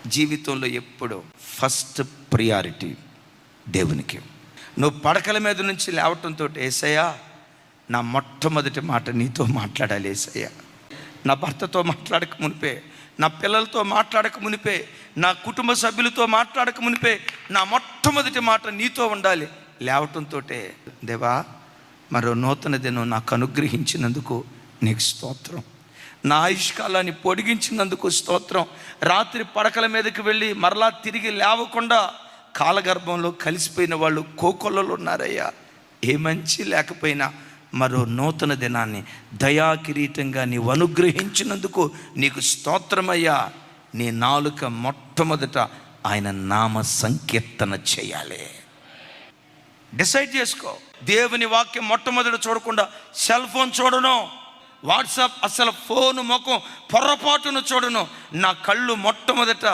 జీవితంలో ఎప్పుడు first priority దేవునికి. నువ్వు పడకల మీద నుంచి లేవటంతో, యేసయ్యా నా మొట్టమొదటి మాట నీతో మాట్లాడాలి యేసయ్యా. నా భర్తతో మాట్లాడక మునిపే, నా పిల్లలతో మాట్లాడక మునిపే, నా కుటుంబ సభ్యులతో మాట్లాడక మునిపే నా మొట్టమొదటి మాట నీతో ఉండాలి. లేవటంతో, దేవా మరో నూతన దినం నాకు అనుగ్రహించినందుకు నీకు స్తోత్రం, నా ఆయుష్కాలాన్ని పొడిగించినందుకు స్తోత్రం. రాత్రి పడకల మీదకి వెళ్ళి మరలా తిరిగి లేవకుండా కాలగర్భంలో కలిసిపోయిన వాళ్ళు కోకొల్లలు ఉన్నారయ్యా. ఏ మంచి లేకపోయినా మరో నూతన దినాన్ని దయా కిరీటంగా నీవు అనుగ్రహించినందుకు నీకు స్తోత్రమయ్యా. నీ నాలుక మొట్టమొదట ఆయన నామ సంకీర్తన చేయాలి. డిసైడ్ చేసుకో. దేవుని వాక్యం మొట్టమొదట చూడకుండా సెల్ ఫోన్ చూడను, వాట్సాప్ అసలు ఫోను ముఖం పొరపాటును చూడను. నా కళ్ళు మొట్టమొదట